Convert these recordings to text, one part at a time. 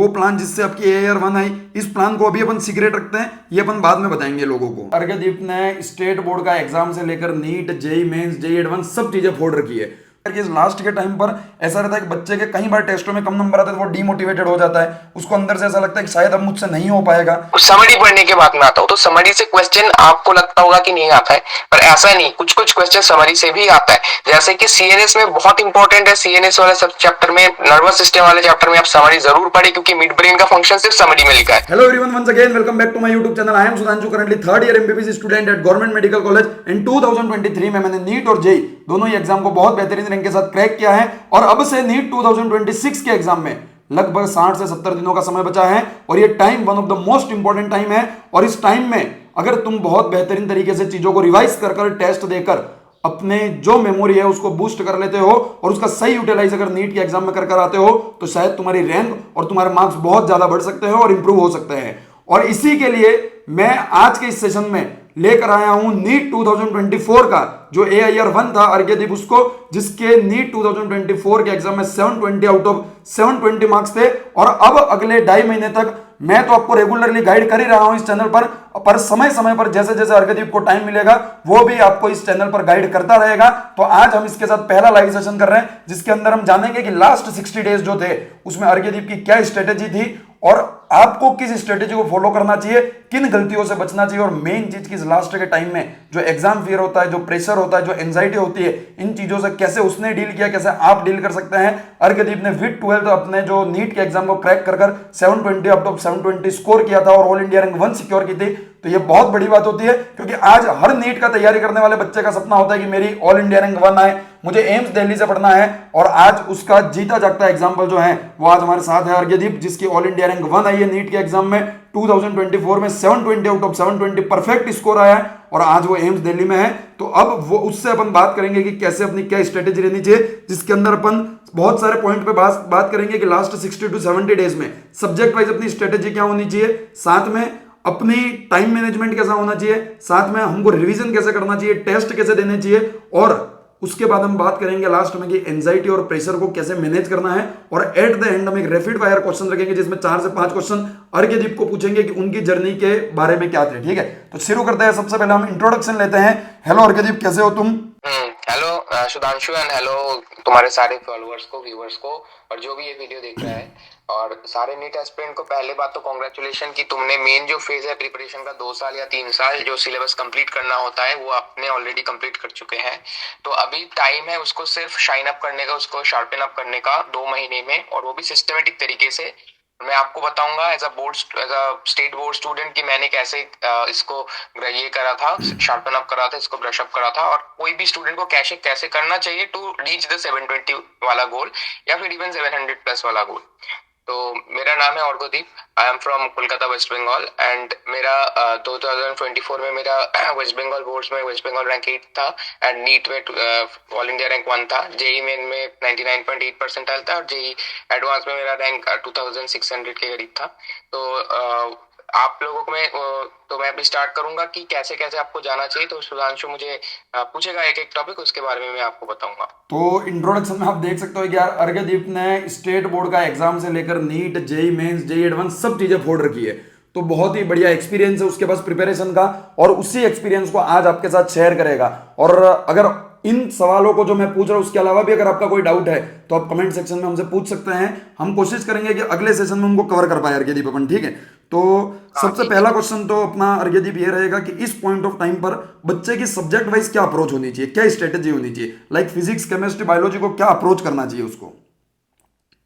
वो प्लान जिससे आपकी AIR 1 आई, इस प्लान को अभी अपन सीक्रेट रखते हैं, ये अपन बाद में बताएंगे लोगों को। अर्घ्यदीप ने स्टेट बोर्ड का एग्जाम से लेकर NEET, JEE mains, JEE advance सब चीजें फोड़ रखी है। इस लास्ट के टाइम पर ऐसा रहता है कि बच्चे के कई बार टेस्टों में कम नंबर आते हैं तो वो डीमोटिवेटेड हो जाता है, उसको अंदर से ऐसा लगता है कि शायद अब मुझसे नहीं हो पाएगा। समरी पढ़ने के बाद में आता हूँ तो समरी से क्वेश्चन आपको लगता होगा कि नहीं आता है, पर ऐसा नहीं, कुछ कुछ क्वेश्चन समरी से भी आता है। जैसे कि सीएनएस में बहुत इंपॉर्टेंट है, सीएनएस वाले सब चैप्टर में, नर्वस सिस्टम वाले चैप्टर में आप समरी जरूर पढ़े, क्योंकि मिड ब्रेन का फंक्शन सिर्फ समरी में लिखा है। Hello everyone, once again welcome back to my YouTube channel. I am Sudhanshu, currently third year MBBS student at government medical college. In 2023 में मैंने नीट और जेई दोनों ही एग्जाम को बहुत बेहतरीन रैंक के साथ क्रैक किया है और अब से नीट 2026 के एग्जाम में लगभग 60 से 70 दिनों का समय बचा है और ये time one of the most important time है। और इस टाइम में अगर तुम बहुत बेहतरीन तरीके से चीजों को रिवाइज कर टेस्ट देकर अपने जो मेमोरी है उसको बूस्ट कर लेते हो और उसका सही यूटिलाइज अगर नीट के एग्जाम में कर आते हो तो शायद तुम्हारी रैंक और तुम्हारे मार्क्स बहुत ज्यादा बढ़ सकते हैं और इंप्रूव हो सकते हैं। और इसी के लिए मैं आज के इस सेशन में लेकर आया हूं नीट 2024 का जो AIR 1 था अर्घ्यदीप उसको, जिसके नीट 2024 के एग्जाम में 720 आउट ऑफ 720 मार्क्स थे। और अब अगले 2.5 महीने तक मैं तो आपको रेगुलरली गाइड कर ही रहा हूं इस चैनल पर समय समय पर जैसे जैसे अर्घ्यदीप को टाइम मिलेगा वो भी आपको इस चैनल पर गाइड करता रहेगा। तो आज हम इसके साथ पहला लाइव सेशन कर रहे हैं जिसके अंदर हम जानेंगे कि लास्ट 60 डेज जो थे उसमें अर्घ्यदीप की क्या स्ट्रेटेजी थी और आपको किस स्ट्रेटेजी को फॉलो करना चाहिए, किन गलतियों से बचना चाहिए और मेन चीज की लास्ट के टाइम में जो एग्जाम फियर होता है, जो प्रेशर होता है, जो एंजाइटी होती है, इन चीजों से कैसे उसने डील किया, कैसे आप डील कर सकते हैं। अर्घ्यदीप ने विद 12 अपने जो नीट के एग्जाम को क्रैक कर 720 आउट ऑफ 720 स्कोर किया था और ऑल इंडिया रैंक 1 सिक्योर की थी। तो ये बहुत बड़ी बात होती है क्योंकि आज हर नीट का तैयारी करने वाले बच्चे का सपना होता है कि मेरी ऑल इंडिया रैंक 1 आए, मुझे एम्स दिल्ली से पढ़ना है। और आज उसका जीता जागता एग्जाम्पल जो है वो आज हमारे साथ है अर्घ्यदीप, जिसकी ऑल इंडिया रैंक 1 आई है नीट के एग्जाम में 2024 में 720 आउट ऑफ 720 परफेक्ट स्कोर आया है और आज वो एम्स दिल्ली में है। तो अब वो उससे अपन बात करेंगे कि कैसे अपनी क्या स्ट्रेटेजी रहनी चाहिए, जिसके अंदर अपन बहुत सारे पॉइंट पे बात करेंगे कि लास्ट 60 टू 70 डेज में सब्जेक्ट वाइज अपनी स्ट्रेटेजी क्या होनी चाहिए, साथ में अपनी टाइम मैनेजमेंट कैसा होना चाहिए, साथ में हमको रिवीजन कैसे करना चाहिए, टेस्ट कैसे देने चाहिए और उसके बाद हम बात करेंगे लास्ट में कि एंजाइटी और प्रेशर को कैसे मैनेज करना है। और एट द एंड हम एक रैपिड फायर क्वेश्चन रखेंगे जिसमें 4 से 5 क्वेश्चन अर्घ्यदीप को पूछेंगे कि उनकी जर्नी के बारे में क्या थे। ठीक है, तो शुरू करते हैं। सबसे पहले हम इंट्रोडक्शन लेते हैं। हेलो अर्घ्यदीप, कैसे हो तुम? हेलो सुधांशु एंड हेलो तुम्हारे सारे फॉलोअर्स को, व्यूअर्स को और जो भी ये वीडियो देख रहा है और सारे नीट एस्पिरेंट को पहले बात तो कांग्रेचुलेशन कि तुमने मेन जो फेज है प्रिपरेशन का 2 साल या 3 साल जो सिलेबस कंप्लीट करना होता है वो आपने ऑलरेडी कंप्लीट कर चुके हैं। तो अभी टाइम है उसको सिर्फ शाइन अप करने का, उसको शार्पन अप करने का 2 महीने में, और वो भी सिस्टमेटिक तरीके से। मैं आपको बताऊंगा as a state board student कि मैंने कैसे इसको ये करा था, शार्पन अप करा था, इसको ब्रश अप करा था, और कोई भी स्टूडेंट को कैसे कैसे करना चाहिए टू रीच द 720 वाला गोल या फिर इवन 700 प्लस वाला गोल। तो मेरा नाम है Arghyadeep, I am from Kolkata West Bengal and मेरा 2024 में मेरा वेस्ट बंगाल बोर्ड्स में वेस्ट बंगाल रैंक 8 था एंड नीट में ऑल इंडिया रैंक 1 था। जेई मेन में 99.8 परसेंटाइल था और जेई एडवांस में मेरा रैंक 2600 के करीब था। तो आप लोगों को मैं तो मैं अभी स्टार्ट करूंगा कि कैसे कैसे आपको जाना चाहिए। तो सुधांशु मुझे पूछेगा एक एक टॉपिक, उसके बारे में मैं आपको बताऊंगा। तो इंट्रोडक्शन में आप देख सकते हो कि यार अर्घ्यदीप ने स्टेट बोर्ड का एग्जाम से लेकर NEET, JEE mains, JEE advance सब चीजें फोड़ रखी है। तो बहुत ही बढ़िया एक्सपीरियंस है उसके पास प्रिपरेशन का और उसी एक्सपीरियंस को आज आपके साथ शेयर करेगा। और अगर इन सवालों को जो मैं पूछ रहा हूं उसके अलावा भी अगर आपका कोई डाउट है तो आप कमेंट सेक्शन में हमसे पूछ सकते हैं। हम कोशिश करेंगे कि अगले सेशन में उनको कवर कर पाए अर्घ्यदीप अपन। ठीक है, तो सबसे पहला क्वेश्चन तो अपना अर्घ्यदीप ये रहेगा कि इस पॉइंट ऑफ टाइम पर बच्चे की सब्जेक्ट वाइज क्या अप्रोच होनी चाहिए, क्या स्ट्रेटेजी होनी चाहिए, लाइक फिजिक्स, केमिस्ट्री, बायोलॉजी को क्या अप्रोच करना चाहिए उसको?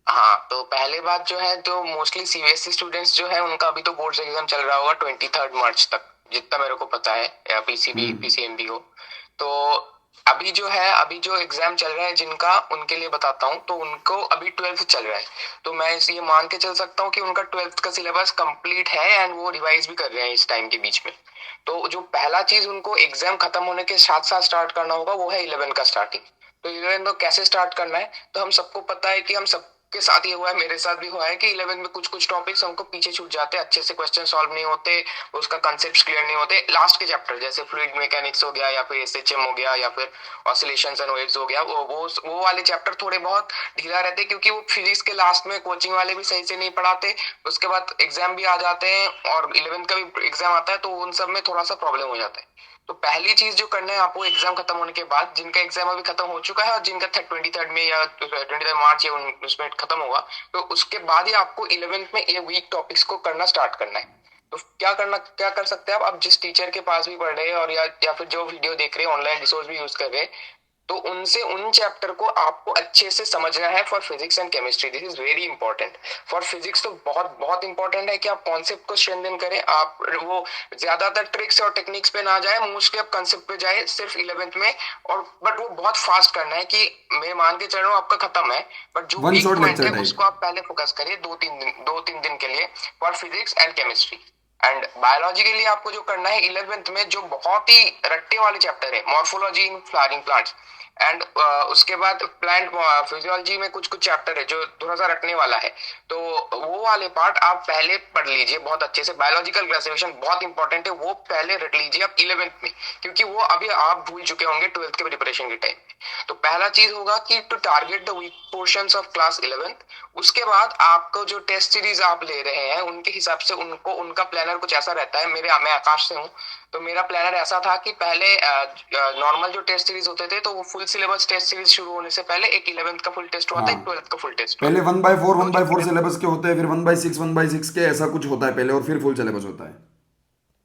हाँ, तो पहले बात जो है तो मोस्टली सीबीएसई स्टूडेंट्स जो है उनका अभी तो बोर्ड एग्जाम चल रहा होगा 23 मार्च तक, जितना मेरे को पता है, या पीसीबी पीसीएमबी हो। तो अभी जो है, अभी जो एग्जाम चल रहा है जिनका, उनके लिए बताता हूँ। तो उनको अभी 12th चल रहा है, तो मैं ये मान के चल सकता हूँ कि उनका 12th का सिलेबस कंप्लीट है एंड वो रिवाइज भी कर रहे हैं इस टाइम के बीच में। तो जो पहला चीज उनको एग्जाम खत्म होने के साथ साथ स्टार्ट करना होगा वो है 11 का स्टार्टिंग। तो 11 को कैसे स्टार्ट करना है, तो हम सबको पता है कि हम सब सबके साथ ये हुआ है, मेरे साथ भी हुआ है कि 11th में कुछ कुछ टॉपिक्स हमको पीछे छूट जाते हैं, अच्छे से क्वेश्चन सॉल्व नहीं होते, उसका कंसेप्ट क्लियर नहीं होते। लास्ट के चैप्टर जैसे फ्लूइड मैकेनिक्स हो गया या फिर एसएचएम हो गया या फिर ऑसिलेशंस एंड वेव्स हो गया, वो वाले चैप्टर थोड़े बहुत ढीला रहते हैं, क्योंकि वो फिजिक्स के लास्ट में कोचिंग वाले भी सही से नहीं पढ़ाते, उसके बाद एग्जाम भी आ जाते हैं और 11th का भी एग्जाम आता है, तो उन सब में थोड़ा सा प्रॉब्लम हो जाता है। तो पहली चीज जो करना है आपको एग्जाम खत्म होने के बाद, जिनका एग्जाम अभी खत्म हो चुका है और जिनका 23 में या 23 मार्च या उसमें खत्म होगा, तो उसके बाद ही आपको 11th में ये वीक टॉपिक्स को करना स्टार्ट करना है। तो क्या कर सकते हैं आप जिस टीचर के पास भी पढ़ रहे हैं और या फिर जो वीडियो देख रहे हैं, ऑनलाइन रिसोर्स भी यूज कर रहे हैं, तो उनसे उन चैप्टर को आपको अच्छे से समझना है for physics and chemistry. This is very important. For physics तो बहुत बहुत इंपॉर्टेंट है कि आप कॉन्सेप्ट को स्ट्रेंथन करें, आप वो ज्यादातर ट्रिक्स और टेक्निक्स पे ना जाए, मोस्टली आप कंसेप्ट पे जाए सिर्फ 11th में। और बट वो बहुत फास्ट करना है कि मैं मान के चल रहा हूँ आपका खत्म है, बट जो वीक पॉइंट है उसको आप पहले फोकस करिए 2-3 दिन के लिए for physics and chemistry. And biology के लिए आपको जो करना है 11th में, जो बहुत ही रट्टे वाले चैप्टर है, morphology in flowering plants and उसके बाद प्लांट फिजियोलॉजी में कुछ कुछ चैप्टर है जो थोड़ा सा रटने वाला है, तो वो वाले पार्ट आप पहले पढ़ लीजिए बहुत अच्छे से। बायोलॉजिकल क्लासिफिकेशन बहुत इंपॉर्टेंट है, वो पहले रट लीजिए आप 11th में, क्योंकि वो अभी आप भूल चुके होंगे 12th के प्रिपरेशन के टाइम। तो पहला चीज होगा कि to target the weak portions of class 11th। उसके बाद आपको जो टेस्ट सीरीज आप ले रहे हैं उनके हिसाब से उनका प्लानर कुछ ऐसा रहता है। मैं आकाश से हूँ, तो मेरा प्लानर ऐसा था कि पहले नॉर्मल जो टेस्ट सीरीज होते थे, तो वो फुल सिलेबस टेस्ट सीरीज शुरू होने से पहले एक 11th का फुल टेस्ट हुआ था, एक 12th का फुल टेस्ट। पहले 1/4 सिलेबस के होते हैं, फिर 1/6 के ऐसा कुछ होता है पहले, और फिर फुल सिलेबस होता है।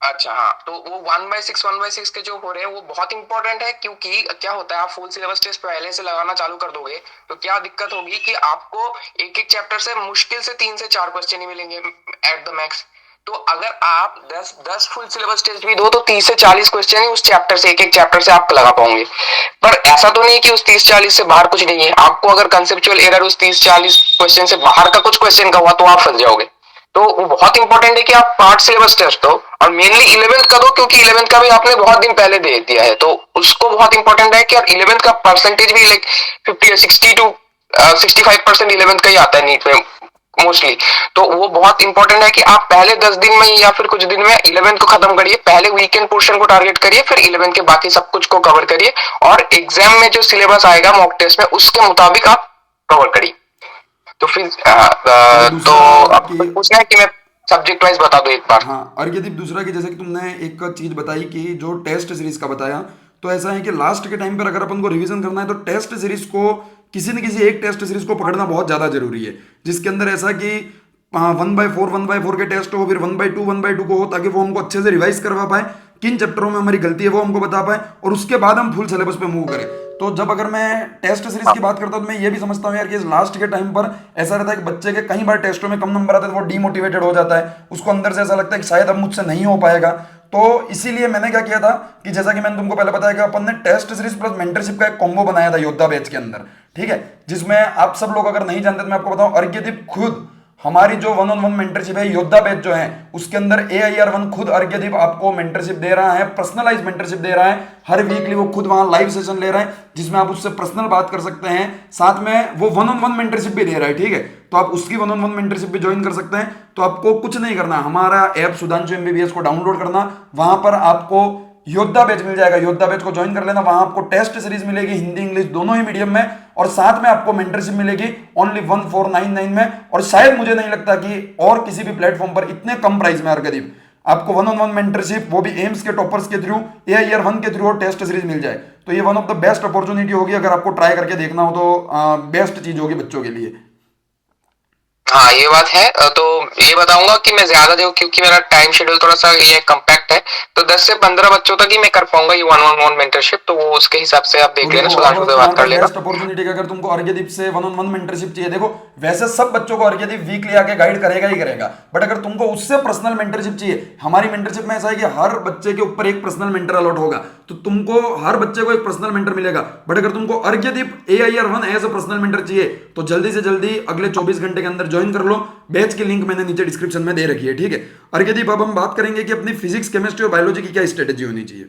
अच्छा हाँ, तो वो 1/6 के जो हो रहे हैं वो बहुत इंपॉर्टेंट है, क्योंकि क्या होता है आप फुल सिलेबस टेस्ट पहले से लगाना चालू कर दोगे तो क्या दिक्कत होगी कि आपको एक एक चैप्टर से मुश्किल से 3 से 4 क्वेश्चन ही मिलेंगे एट द मैक्स। तो अगर आप 10 फुल सिलेबस टेस्ट भी दो तो 30 से 40 क्वेश्चन ही उस चैप्टर से, एक एक चैप्टर से आप लगा पाओगे। पर ऐसा तो नहीं कि उस 30-40 से बाहर कुछ नहीं है, आपको अगर कंसेप्चुअल एरर उस 30-40 क्वेश्चन से बाहर का कुछ क्वेश्चन का हुआ तो आप फंस जाओगे। तो वो बहुत इंपॉर्टेंट है कि आप पार्ट सिलेबस टेस्ट दो, और मेनली 11th का दो, क्योंकि 11th का भी आपने बहुत दिन पहले दे दिया है, तो उसको बहुत इंपॉर्टेंट है कि 11th का परसेंटेज भी लाइक 60 to 65% 11th का ही आता है नीट में मोस्टली। तो वो बहुत इंपॉर्टेंट है कि आप पहले 10 दिन में या फिर कुछ दिन में 11th को खत्म करिए, पहले वीकेंड पोर्शन को टारगेट करिए, फिर 11th के बाकी सब कुछ को कवर करिए, और एग्जाम में जो सिलेबस आएगा मॉक टेस्ट में उसके मुताबिक आप कवर करिए। तो फिर तो अब पूछना है कि मैं सब्जेक्ट वाइज बता दो एक बार। हाँ, और यदि दूसरा कि जैसे कि तुमने एक चीज बताई कि जो टेस्ट सीरीज का बताया, तो ऐसा है कि लास्ट के टाइम पर अगर अपन को रिवीजन करना है तो टेस्ट सीरीज को किसी न किसी एक टेस्ट सीरीज को पकड़ना बहुत ज्यादा जरूरी है, जिसके अंदर ऐसा कि 1/4 के टेस्ट हो, फिर 1/2 को हो, ताकि वो हमको अच्छे से रिवाइज करवा पाए, किन चैप्टरों में हमारी गलती है वो हमको बता पाए, और उसके बाद हम फुल सिलेबस पे मूव करें। तो जब अगर मैं टेस्ट सीरीज की बात करता हूं तो मैं ये भी समझता हूं यार कि इस लास्ट के टाइम पर ऐसा रहता है कि बच्चे के कई बार टेस्टों में कम नंबर आते हैं तो वो डीमोटिवेटेड हो जाता है, उसको अंदर से ऐसा लगता है कि शायद अब मुझसे नहीं हो पाएगा। तो इसीलिए मैंने क्या किया था कि जैसा कि मैंने तुमको पहले बताया कि अपन ने टेस्ट सीरीज प्लस मेंटरशिप का एक कॉम्बो बनाया था योद्धा बैच के अंदर, ठीक है, जिसमें आप सब लोग अगर नहीं जानते तो मैं आपको बताऊं, अर्घ्यदीप खुद हमारी जो 1-on-1 मेंटरशिप है योद्धा बैच जो है उसके अंदर AIR1 खुद अर्घ्यदीप आपको मेंटरशिप दे रहा है, पर्सनलाइज मेंटरशिप दे रहा है। हर वीकली वो खुद वहां लाइव सेशन ले रहा है जिसमें आप उससे पर्सनल बात कर सकते हैं, साथ में वो 1-on-1 मेंटरशिप भी दे रहा है, ठीक है। तो आप उसकी 1-on-1 मेंटरशिप भी ज्वाइन कर सकते हैं। तो आपको कुछ नहीं करना, हमारा ऐप सुधांशु MBBS को डाउनलोड करना, वहां पर आपको योद्धा बैच मिल जाएगा, योद्धा बैच को ज्वाइन कर लेना, वहां आपको टेस्ट सीरीज मिलेगी हिंदी इंग्लिश दोनों ही मीडियम में, और साथ में आपको मेंटरशिप मिलेगी ओनली 1499 में। और शायद मुझे नहीं लगता कि और किसी भी प्लेटफॉर्म पर इतने कम प्राइस में अर्घ्यदीप आपको 1-on-1 मेंटरशिप, वो भी एम्स के टॉपर्स के थ्रू, AIR1 के थ्रू और टेस्ट सीरीज मिल जाए, तो ये one of the best opportunity होगी। अगर आपको ट्राई करके देखना हो तो बेस्ट चीज होगी बच्चों के लिए। हाँ ये बात है। तो ये बताऊंगा कि मैं ज्यादा जो, क्योंकि मेरा टाइम शेड्यूल थोड़ा सा ये कम्पैक्ट है, तो 10 से 15 बच्चों तक ही मैं कर पाऊंगा ये 1-on-1 मेंटरशिप, तो वो उसके हिसाब से आप देख लेना, सुधांशु से बात कर लेना। बेस्ट अपॉर्चुनिटी अगर तुमको अर्घ्यदीप से 1-on-1 मेंटरशिप चाहिए, देखो वैसे सब बच्चों को अर्घ्यदीप वीकली आके गाइड करेगा ही करेगा, बट अगर तुमको उससे पर्सनल मेंटरशिप चाहिए, हमारी मेंटरशिप में ऐसा है कि हर बच्चे के ऊपर एक पर्सनल मेंटर अलॉट होगा, तो तुमको हर बच्चे को एक पर्सनल मेंटर मिलेगा। बट अगर तुमको Arghyadeep AIR1 as a personal mentor चाहिए तो जल्दी से जल्दी अगले 24 घंटे के अंदर ज्वाइन कर लो। बैच की लिंक मैंने नीचे डिस्क्रिप्शन में दे रखी है, ठीक है। अर्घ्यदीप अब हम बात करेंगे कि अपनी फिजिक्स केमिस्ट्री और बायोलॉजी की क्या स्ट्रेटेजी होनी चाहिए।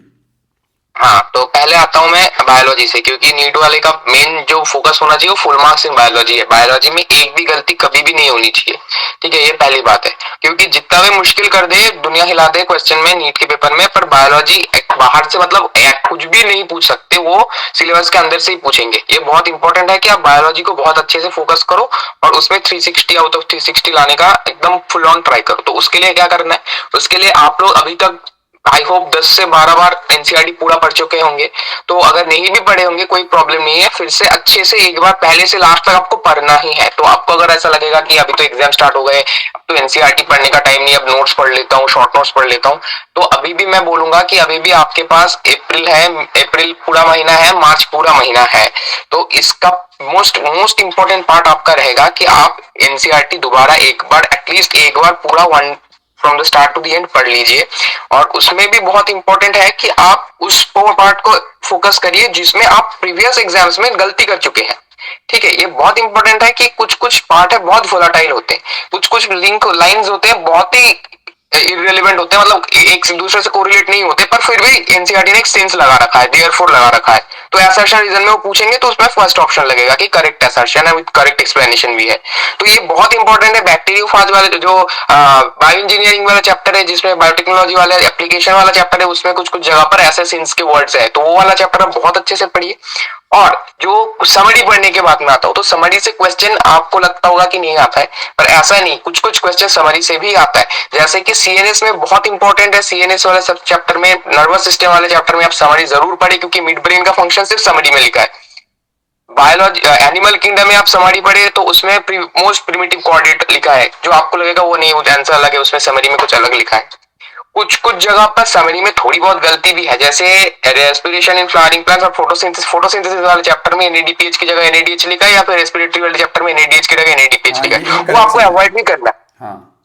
हाँ, तो पहले आता हूँ मैं बायोलॉजी से, क्योंकि नीट वाले का मेन जो फोकस होना चाहिए वो फुल मार्क्स इन बायोलॉजी है। बायोलॉजी में एक भी गलती कभी भी नहीं होनी चाहिए, ठीक है, ये पहली बात है। क्योंकि जितना भी मुश्किल कर दे, दुनिया हिला दे क्वेश्चन में नीट के पेपर में, पर बायोलॉजी बाहर से मतलब कुछ भी नहीं पूछ सकते, वो सिलेबस के अंदर से ही पूछेंगे। ये बहुत इंपॉर्टेंट है कि आप बायोलॉजी को बहुत अच्छे से फोकस करो और उसमें 360 आउट ऑफ 360 लाने का एकदम फुल ऑन ट्राई करो। तो उसके लिए क्या करना है, उसके लिए आप लोग अभी तक आई होप 10 से 12 बार एनसीईआरटी पूरा पढ़ चुके होंगे। तो अगर नहीं भी पढ़े होंगे कोई प्रॉब्लम नहीं है, फिर से अच्छे से एक बार पहले से लास्ट तक आपको पढ़ना ही है। तो आपको अगर ऐसा लगेगा कि अभी तो एग्जाम स्टार्ट हो गए, अब तो एनसीईआरटी पढ़ने का टाइम नहीं, अब नोट्स पढ़ लेता हूँ, शॉर्ट नोट्स पढ़ लेता हूँ, तो अभी भी मैं बोलूंगा कि अभी भी आपके पास अप्रैल है, अप्रैल पूरा महीना है, मार्च पूरा महीना है। तो इसका मोस्ट इंपॉर्टेंट पार्ट आपका रहेगा कि आप एनसीईआरटी दोबारा एक बार, एटलीस्ट एक बार पूरा one from the start to the end पढ़ लीजिए। और उसमें भी बहुत इंपॉर्टेंट है कि आप उस पार्ट को फोकस करिए जिसमें आप प्रीवियस एग्जाम्स में गलती कर चुके हैं, ठीक है। ये बहुत इंपॉर्टेंट है कि कुछ कुछ पार्ट है बहुत वोलाटाइल होते हैं, कुछ कुछ लिंक लाइंस होते हैं बहुत ही इररिलेवेंट होते हैं, मतलब एक दूसरे से कोरिलेट नहीं होते, पर फिर भी एनसीईआरटी ने एक सेंस लगा रखा है, देयरफॉर लगा रखा है। तो असर्शन रीजन में वो पूछेंगे तो उसमें फर्स्ट ऑप्शन लगेगा कि करेक्ट असर्शन है विद करेक्ट एक्सप्लेनेशन भी है। तो ये बहुत इंपॉर्टेंट है। बैक्टीरियोफाज वाले जो बायो इंजीनियरिंग वाला चैप्टर है, जिसमें बायोटेक्नोलॉजी वाला एप्लीकेशन वाला चैप्टर है, उसमें कुछ कुछ जगह पर ऐसे सेंस के वर्ड्स है, तो वो वाला चैप्टर आप बहुत अच्छे से पढ़िए। और जो समरी पढ़ने के बाद में आता हो, तो समरी से क्वेश्चन आपको लगता होगा कि नहीं आता है, पर ऐसा नहीं, कुछ कुछ क्वेश्चन समरी से भी आता है। जैसे कि सीएनएस में बहुत इंपॉर्टेंट है, सीएनएस वाले सब चैप्टर में, नर्वस सिस्टम वाले चैप्टर में आप समरी जरूर पढ़े, क्योंकि मिड ब्रेन का फंक्शन सिर्फ समरी में लिखा है। बायोलॉजी एनिमल किंगडम में आप समरी पढ़े तो उसमें मोस्ट प्रिमिटिव कोऑर्डिनेट लिखा है, जो आपको लगेगा वो नहीं, वो आंसर अलग है, उसमें समरी में कुछ अलग लिखा है। कुछ कुछ जगह पर समरी में थोड़ी बहुत गलती भी है, जैसे रेस्पिरेशन इन फ्लावरिंग प्लांट्स और फोटोसिंथेसिस वाले चैप्टर में एनएडीपीएच की जगह एनएडीएच लिखा है, या फिर रेस्पिरेटरी वाले चैप्टर में एनएडीएच की जगह एनएडीपीएच लिखा है, वो आपको अवॉइड नहीं करना।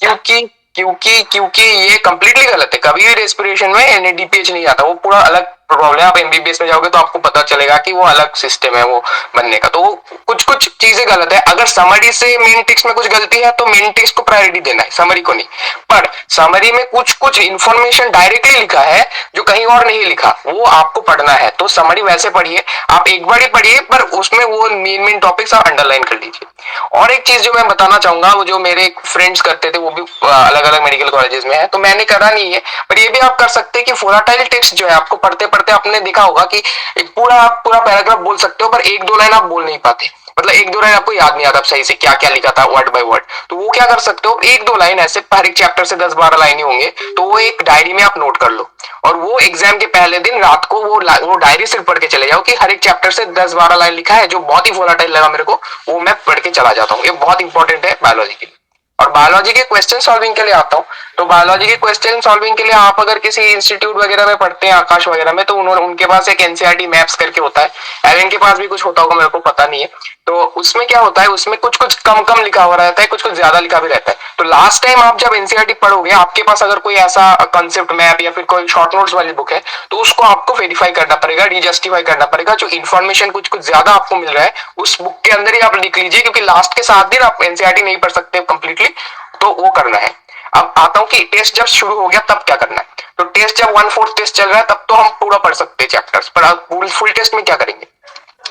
क्योंकि क्योंकि क्योंकि ये कंप्लीटली गलत है। कभी भी रेस्पिरेशन में एनएडीपीएच नहीं आता, वो पूरा अलग प्रॉब्लम है। आप एमबीबीएस में जाओगे तो आपको पता चलेगा कि वो अलग सिस्टम है वो बनने का। तो वो कुछ कुछ चीजें गलत है। अगर समरी से मेन टेक्स्ट में कुछ गलती है तो मेन टेक्स्ट को प्रायोरिटी देना है, समरी को नहीं। पर समरी में कुछ कुछ इंफॉर्मेशन डायरेक्टली लिखा है जो कहीं और नहीं लिखा, वो आपको पढ़ना है। तो समरी वैसे पढ़िए, आप एक बार ही पढ़िए, पर उसमें वो मेन मेन टॉपिक्स आप अंडरलाइन कर लीजिए। और एक चीज जो मैं बताना चाहूंगा, वो जो मेरे फ्रेंड्स करते थे, वो भी अलग अलग मेडिकल कॉलेजेस में है, तो मैंने करा नहीं है, पर ये भी आप कर सकते हैं कि वोलाटाइल टेक्स्ट जो है, आपको पढ़ते पढ़ते आपने देखा होगा कि पूरा पैराग्राफ बोल सकते हो, पर एक दो लाइन आप बोल नहीं पाते, मतलब एक दो लाइन आपको याद नहीं आता सही से क्या क्या लिखा था वर्ड बाय वर्ड। तो वो क्या कर सकते हो, एक दो लाइन ऐसे, हर एक चैप्टर से 10-12 लाइन ही होंगे, तो वो एक डायरी में आप नोट कर लो, और वो एग्जाम के पहले दिन रात को वो डायरी सिर्फ पढ़ के चले जाओ कि हर एक चैप्टर से 10-12 लाइन लिखा है, जो बहुत ही वोलाटाइल लगा मेरे को, वो मैं पढ़ के चला जाता हूँ। ये बहुत इंपॉर्टेंट है बायोलॉजी के लिए। और बायोलॉजी के क्वेश्चन सॉल्विंग के लिए आता हूँ, तो बायोलॉजी के क्वेश्चन सॉल्विंग के लिए आप अगर किसी इंस्टीट्यूट वगैरह में पढ़ते हैं, आकाश वगैरह में, तो उनके पास एक एनसीईआरटी मैप्स करके होता है। एवन के पास भी कुछ होता होगा, मेरे को पता नहीं है। तो उसमें क्या होता है, उसमें कुछ कुछ कम कम लिखा हुआ रहता है, कुछ कुछ ज्यादा लिखा भी रहता है। तो लास्ट टाइम आप जब एनसीईआरटी पढ़ोगे, आपके पास अगर कोई ऐसा कंसेप्ट मैप या फिर कोई शॉर्ट नोट्स वाली बुक है, तो उसको आपको वेरीफाई करना पड़ेगा, रीजस्टिफाई करना पड़ेगा। जो इन्फॉर्मेशन कुछ कुछ ज्यादा आपको मिल रहा है, उस बुक के अंदर ही आप लिख लीजिए, क्योंकि लास्ट के 7 दिन आप एनसीईआरटी नहीं पढ़ सकते कंप्लीटली, तो वो करना है। अब आता हूं कि टेस्ट जब शुरू हो गया तब क्या करना है। तो टेस्ट जब 1/4 टेस्ट चल रहा है, तब तो हम पूरा पढ़ सकते हैं चैप्टर्स, पर आप फुल टेस्ट में क्या करेंगे।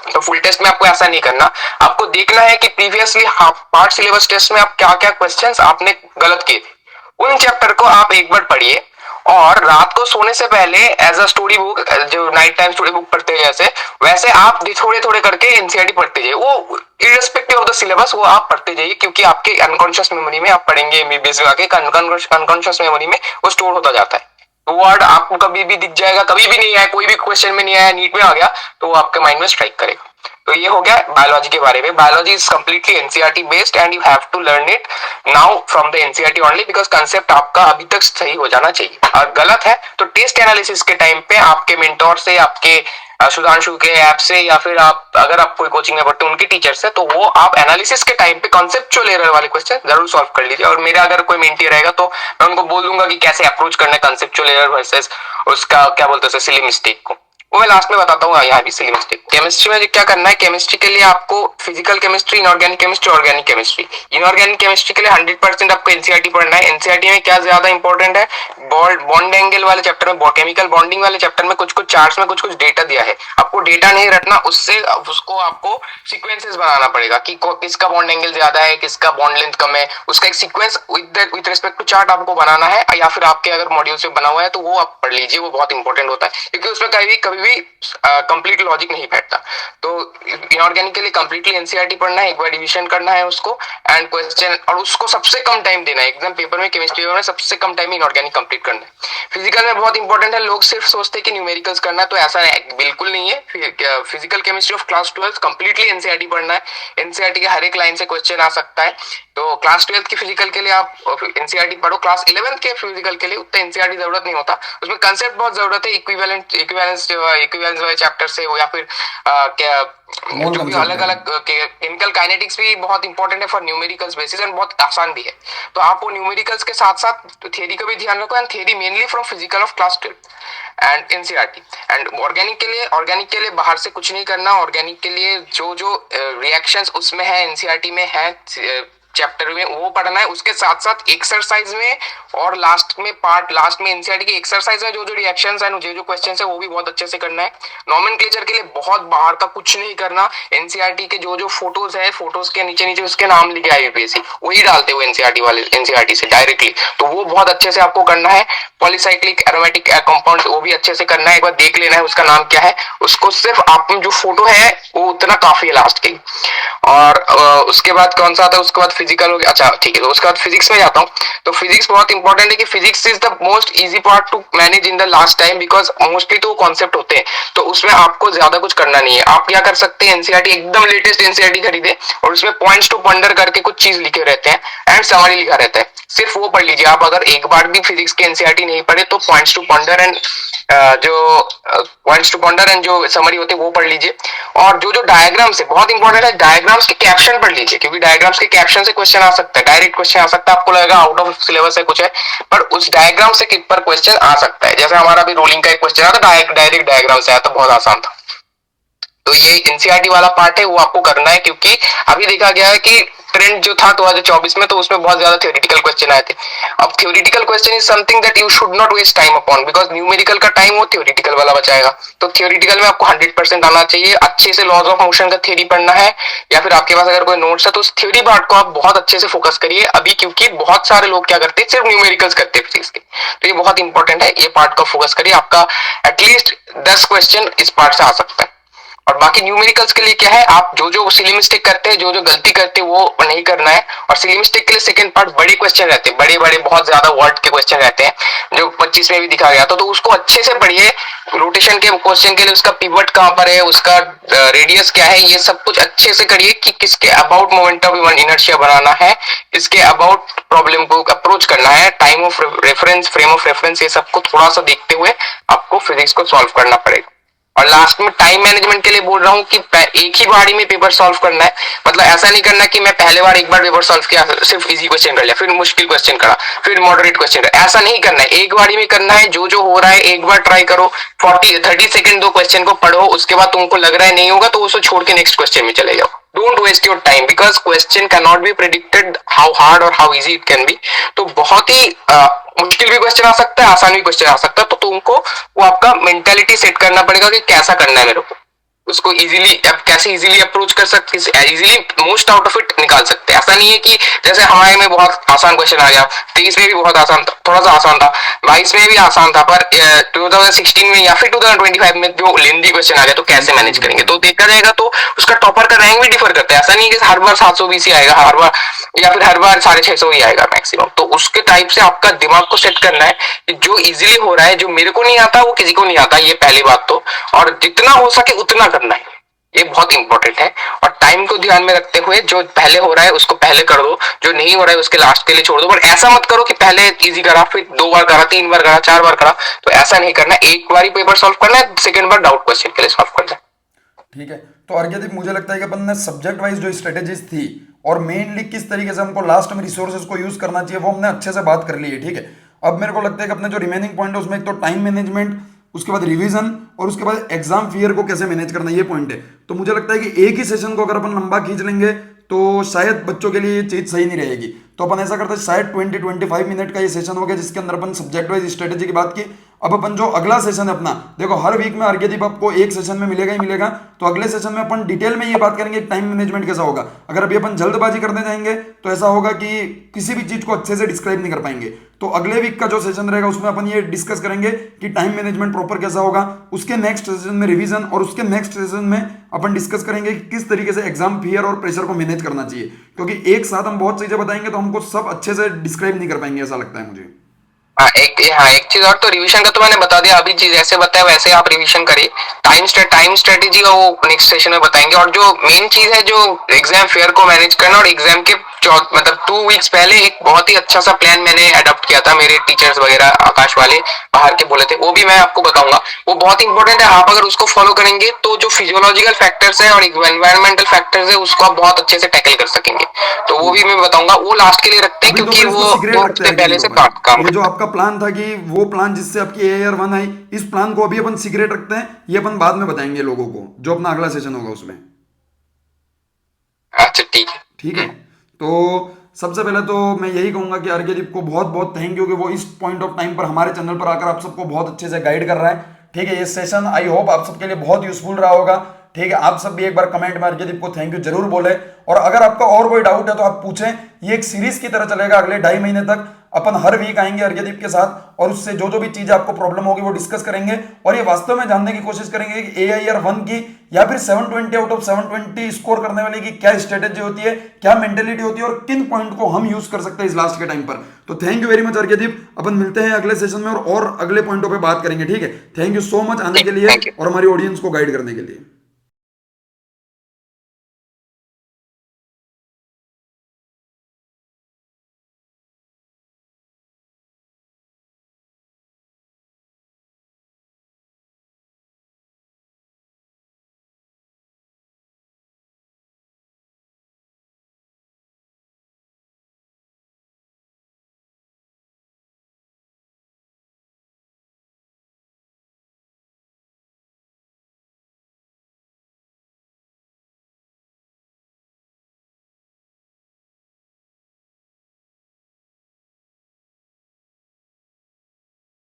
तो फुल टेस्ट में आपको ऐसा नहीं करना, आपको देखना है कि प्रीवियसली पार्ट सिलेबस टेस्ट में आप क्या क्या क्वेश्चंस आपने गलत किए थे, उन चैप्टर को आप एक बार पढ़िए। और रात को सोने से पहले एज अ स्टोरी बुक, जो नाइट टाइम स्टोरी बुक पढ़ते हैं वैसे आप थोड़े थोड़े करके एनसीईआरटी पढ़ते जाइए। वो इररिस्पेक्टिव ऑफ द सिलेबस वो आप पढ़ते जाइए, क्योंकि आपके अनकॉन्शियस मेमोरी में आप पढ़ेंगे, एमबीबीएस में आके अनकॉन्शियस मेमोरी में वो स्टोर होता जाता है। वर्ड आपको कभी भी दिख जाएगा, कभी भी नहीं आया, कोई भी क्वेश्चन में नहीं आया, नीट में आ गया, तो वो आपके माइंड में स्ट्राइक करेगा। तो ये हो गया बायोलॉजी के बारे में। Biology is completely NCERT based and you have to learn it now from the NCERT only, because concept आपका अभी तक सही हो जाना चाहिए। और गलत है तो टेस्ट एनालिसिस के टाइम पे आपके मेंटोर से, आपके सुधांशु के ऐप से, या फिर आप अगर आप कोई कोचिंग में पढ़ते हैं उनके टीचर से, तो वो आप एनालिसिस के टाइम पे कॉन्सेप्चुअल एरर वाले क्वेश्चन जरूर सॉल्व कर लीजिए। और मेरा अगर कोई मेंटी रहेगा तो मैं उनको बोल दूंगा कि कैसे अप्रोच करना है कॉन्सेप्चुअल एरर वर्सेस उसका क्या बोलते हैं सिली मिस्टेक को, वो मैं लास्ट में बताता हूँ। यहाँ भी सिली मिस्टेक। केमिस्ट्री में क्या करना है, केमिस्ट्री के लिए आपको physical chemistry, inorganic chemistry, organic chemistry. Inorganic chemistry के लिए 100% आपको एनसीईआरटी पढ़ना है। एनसीईआरटी में क्या ज्यादा इंपॉर्टेंट है, बॉन्ड एंगल वाले चैप्टर में, केमिकल बॉन्डिंग वाले चैप्टर में कुछ कुछ चार्ट्स में कुछ कुछ डेटा दिया है, आपको डेटा नहीं रटना, उससे उसको आपको सीक्वेंसेस बनाना पड़ेगा कि किसका बॉन्ड एंगल ज्यादा है, किसका बॉन्ड लेंथ कम है, उसका एक sequence with respect to chart आपको बनाना है, या फिर आपके अगर मॉड्यूल से बना हुआ है तो वो आप पढ़ लीजिए, वो बहुत इंपॉर्टेंट होता है क्योंकि उसमें कभी भी कंप्लीट लॉजिक नहीं बैठता। तो इनऑर्गेनिक के लिए कंप्लीटली एनसीईआरटी पढ़ना है, एक बार रिवीजन करना है उसको, एंड क्वेश्चन, और उसको सबसे कम टाइम देना है एग्जाम पेपर में, केमिस्ट्री में सबसे कम टाइम इनऑर्गेनिक कंप्लीट करना है। फिजिकल में बहुत इंपॉर्टेंट है, लोग सिर्फ सोचते हैं कि न्यूमेरिकल्स करना है, तो ऐसा बिल्कुल नहीं है। Physical chemistry of class 12 completely NCERT पढ़ना है, एनसीईआरटी के हर एक लाइन से क्वेश्चन आ सकता है। तो क्लास 12 की फिजिकल के लिए आप एनसीईआरटी पढ़ो, क्लास 11 के फिजिकल के लिए उतना एनसीईआरटी जरूरत नहीं होता, उसमें कंसेप्ट बहुत जरूरत है, इक्विवेलेंस वाले चैप्टर से हो, या फिर क्या जो भी अलग अलग केमिकल काइनेटिक्स भी बहुत इंपॉर्टेंट है फॉर न्यूमेरिकल्स बेसिस, एंड बहुत आसान भी है। तो आप वो न्यूमेरिकल्स के साथ साथ थियरी का भी ध्यान रखो, and theory mainly from physical of class 12 and NCERT. And organic के लिए बाहर से कुछ नहीं करना, ऑर्गेनिक के लिए जो जो रिएक्शंस उसमें है एनसीईआरटी में है चैप्टर में वो पढ़ना है, उसके साथ साथ एक्सरसाइज में और लास्ट में एनसीईआरटी की एक्सरसाइज में जो जो रिएक्शंस है, जो जो क्वेश्चंस है वो भी बहुत अच्छे से करना है। नॉमेनक्लेचर के लिए बहुत बाहर का कुछ नहीं करना, एनसीईआरटी के जो जो फोटोज है, फोटोज के नीचे नीचे उसके नाम लिखे है यूपीएससी, वही डालते हुए एनसीईआरटी से डायरेक्टली, तो वो बहुत अच्छे से आपको करना है। पॉलीसाइक्लिक एरोमेटिक कंपाउंड वो भी अच्छे से करना है, एक बार देख लेना है उसका नाम क्या है, उसको सिर्फ आप जो फोटो है वो उतना काफी है लास्ट के। और उसके बाद कौन सा आता है, उसके बाद फिजिकल हो गया, अच्छा ठीक है, तो उसके बाद फिजिक्स में जाता हूँ। तो फिजिक्स बहुत इंपॉर्टेंट है कि physics is the most easy part two manage in the last time, because mostly तो कॉन्सेप्ट होते हैं, तो उसमें आपको ज्यादा कुछ करना नहीं है। आप क्या कर सकते हैं, एनसीईआरटी एकदम लेटेस्ट एनसीईआरटी खरीदे और उसमें पॉइंट्स टू पंडर करके कुछ चीज लिखे रहते हैं एंड समरी लिखा रहता है, सिर्फ वो पढ़ लीजिए आप। अगर एक बार भी फिजिक्स के एनसीईआरटी नहीं पढ़े तो पॉइंट्स टू पंडर एंड जो समरी होती है वो पढ़ लीजिए। और जो जो डायग्राम्स है बहुत इंपॉर्टेंट है, डायग्राम्स के कैप्शन पढ़ लीजिए, क्योंकि डायग्राम्स के कैप्शन से क्वेश्चन आ सकता है, डायरेक्ट क्वेश्चन आ सकता है, आपको लगेगा आउट ऑफ सिलेबस है कुछ है, पर उस डायग्राम से किस पर क्वेश्चन आ सकता है। जैसे हमारा भी रोलिंग का एक क्वेश्चन आया था, डायरेक्ट डायग्राम से आया था, बहुत आसान था। तो ये एनसीईआरटी वाला पार्ट है वो आपको करना है, क्योंकि अभी देखा गया है कि ट्रेंड जो था 2024 में, तो उसमें बहुत ज्यादा थ्योरेटिकल क्वेश्चन आए थे। अब theoretical question is something that you should not waste time upon, because numerical का टाइम वो थ्योरेटिकल वाला बचाएगा। तो थ्योरेटिकल में आपको 100% आना चाहिए, अच्छे से लॉज ऑफ मोशन का थ्योरी पढ़ना है, या फिर आपके पास अगर कोई नोट्स है तो उस थ्योरी पार्ट को आप बहुत अच्छे से फोकस करिए अभी, क्योंकि बहुत सारे लोग क्या करते हैं सिर्फ न्यूमेरिकल्स करते हैं फिजिक्स के। तो ये बहुत इंपॉर्टेंट है, ये पार्ट का फोकस करिए, आपका एटलीस्ट 10 क्वेश्चन इस पार्ट से आ सकता है। और बाकी न्यूमेरिकल्स के लिए क्या है, आप जो जो सिली मिस्टेक करते हैं, जो जो गलती करते हैं वो नहीं करना है। और सिली मिस्टेक के लिए सेकंड पार्ट बड़े क्वेश्चन रहते हैं, बड़े बड़े बहुत ज्यादा वर्ड के क्वेश्चन रहते हैं, जो 25 में भी दिखा गया था, तो उसको अच्छे से पढ़िए। रोटेशन के क्वेश्चन के लिए उसका पिवट कहां पर है, उसका रेडियस क्या है, ये सब कुछ अच्छे से करिए कि किसके अबाउट मोमेंट ऑफ इनर्शिया बनाना है, इसके अबाउट प्रॉब्लम को अप्रोच करना है, time of reference, frame of reference, ये सबको थोड़ा सा देखते हुए आपको फिजिक्स को सॉल्व करना पड़ेगा। और लास्ट में टाइम मैनेजमेंट के लिए बोल रहा हूँ कि एक ही बारी में पेपर सॉल्व करना है, मतलब ऐसा नहीं करना कि मैं पहले बार एक बार पेपर सॉल्व किया, सिर्फ इजी क्वेश्चन कर लिया, फिर मुश्किल क्वेश्चन करा, फिर मॉडरेट क्वेश्चन करा, ऐसा नहीं करना है। एक बारी में करना है, जो जो हो रहा है एक बार ट्राई करो, 30 सेकंड दो क्वेश्चन को पढ़ो, उसके बाद तुमको लग रहा है नहीं होगा तो उसको छोड़ के नेक्स्ट क्वेश्चन में चले जाओ। Don't waste your time, because question can not be predicted how hard और how easy it can be. तो बहुत ही मुश्किल भी क्वेश्चन आ सकता है, आसान भी क्वेश्चन आ सकता है, तो तुमको वो आपका मेंटालिटी सेट करना पड़ेगा कि कैसा करना है मेरे को, उसको इजीली आप कैसे इजीली अप्रोच कर सकते, easily most out of it निकाल सकते हैं। ऐसा नहीं है कि जैसे हमारे में बहुत आसान क्वेश्चन आ गया, 23 में भी बहुत आसान था, थोड़ा सा आसान था, 22 में भी आसान था, पर 2016 में या फिर 2025 में जो लेंदी क्वेश्चन आ गया तो कैसे मैनेज करेंगे। तो देखा जाएगा तो उसका टॉपर का रैंक भी डिफर करता है, ऐसा नहीं है कि हर बार 720 ही आएगा, हर बार या फिर हर बार 650 ही आएगा मैक्सिमम। तो उसके टाइप से आपका दिमाग को सेट करना है कि जो इजीली हो रहा है, जो मेरे को नहीं आता वो किसी को नहीं आता, ये पहली बात तो, और जितना हो सके उतना करना है, ये बहुत इंपॉर्टेंट है। और टाइम को ध्यान में रखते हुए जो पहले हो रहा है उसको पहले कर दो, जो नहीं हो रहा है उसके लास्ट के लिए छोड़ दो, पर ऐसा मत करो कि पहले इजी करा, फिर 2 बार करा, 3 बार करा, 4 बार करा, तो ऐसा नहीं करना। एक बार ही पेपर सॉल्व करना है, सेकंड बार डाउट क्वेश्चन के लिए सॉल्व करना है। ठीक है, तो अर्घ्यदीप मुझे लगता है कि अपन ने सब्जेक्ट वाइज जो स्ट्रेटेजीज थी और मेनली किस तरीके से हमको लास्ट में रिसोर्सेज को यूज करना चाहिए वो हमने अच्छे से बात कर ली है। ठीक है, अब मेरे को लगता है कि अपने जो रिमेनिंग पॉइंट है उसमें एक तो टाइम मैनेजमेंट, उसके बाद रिवीजन और उसके बाद एग्जाम फियर को कैसे मैनेज करना, ये पॉइंट है। तो मुझे लगता है कि एक ही सेशन को अगर अपन लंबा खींच लेंगे तो शायद बच्चों के लिए ये चीज सही नहीं रहेगी। तो अपन ऐसा करते हैं, शायद 20-25 मिनट का ये सेशन हो गया जिसके अंदर अपन सब्जेक्ट वाइज स्ट्रेटेजी की बात की। अब अपन जो अगला सेशन है अपना, देखो हर वीक में अर्घ्यदीप आपको एक सेशन में मिलेगा ही मिलेगा, तो अगले सेशन में अपन डिटेल में ये बात करेंगे टाइम मैनेजमेंट कैसा होगा। अगर अभी अपन जल्दबाजी करने जाएंगे तो ऐसा होगा कि किसी भी चीज को अच्छे से डिस्क्राइब नहीं कर पाएंगे। तो अगले वीक का जो सेशन रहेगा उसमें अपन ये डिस्कस करेंगे कि टाइम मैनेजमेंट प्रॉपर कैसा होगा, उसके नेक्स्ट सेशन में रिवीजन, और उसके नेक्स्ट सेशन में अपन डिस्कस करेंगे कि किस तरीके से एग्जाम फियर और प्रेशर को मैनेज करना चाहिए, क्योंकि एक साथ हम बहुत चीजें बताएंगे तो हमको सब अच्छे से डिस्क्राइब नहीं कर पाएंगे, ऐसा लगता है मुझे। एक चीज और, तो रिवीजन का तो मैंने बता दिया, अभी चीज ऐसे बताया वैसे आप रिवीजन करिए। टाइम स्ट्रेटेजी का वो नेक्स्ट सेशन में बताएंगे। और जो मेन चीज है जो एग्जाम फेयर को मैनेज करना, और एग्जाम के मतलब 2 वीक्स पहले एक बहुत ही अच्छा सा प्लान मैंने अडॉप्ट किया था, मेरे टीचर्स वगैरह आकाश वाले बाहर के बोले थे, वो भी मैं आपको बताऊंगा। वो बहुत इंपॉर्टेंट है, आप अगर उसको फॉलो करेंगे तो जो फिजियोलॉजिकल फैक्टर्स है और एनवायरमेंटल फैक्टर्स है उसको आप बहुत अच्छे से टैकल कर सकेंगे। तो वो भी मैं बताऊंगा, वो लास्ट के लिए रखते हैं क्योंकि वो 2 हफ्ते पहले से काम ये जो आपका प्लान था कि वो प्लान जिससे आपकी AIR 1 आई, इस प्लान को अभी अपन सीक्रेट रखते हैं, ये अपन बाद में बताएंगे लोगों को जो अपना अगला सेशन होगा उसमें। अच्छा ठीक है। ठीक है, तो सबसे पहले तो मैं यही कहूंगा कि अर्घ्यदीप को बहुत बहुत थैंक यू कि वो इस पॉइंट ऑफ टाइम पर हमारे चैनल पर आकर आप सबको बहुत अच्छे से गाइड कर रहा है। ठीक है, ये सेशन आई होप आप सबके लिए बहुत यूजफुल रहा होगा। ठीक है, आप सब भी एक बार कमेंट में अर्घ्यदीप को थैंक यू जरूर बोले, और अगर आपका और कोई डाउट है तो आप पूछें। ये एक सीरीज की तरह चलेगा, अगले 2.5 महीने तक अपन हर वीक आएंगे अर्घ्यदीप के साथ, और उससे जो जो भी चीजें आपको प्रॉब्लम होगी वो डिस्कस करेंगे, और ये वास्तव में जानने की कोशिश करेंगे कि AIR 1 की या फिर 720 आउट ऑफ 720 स्कोर करने वाले की क्या स्ट्रेटेजी होती है, क्या मेंटेलिटी होती है, और किन पॉइंट को हम यूज कर सकते हैं इस लास्ट के टाइम पर। तो थैंक यू वेरी मच अर्घ्यदीप, अपन मिलते हैं अगले सेशन में और अगले पॉइंटों पर बात करेंगे। ठीक है, थैंक यू सो मच आने के लिए और हमारी ऑडियंस को गाइड करने के लिए।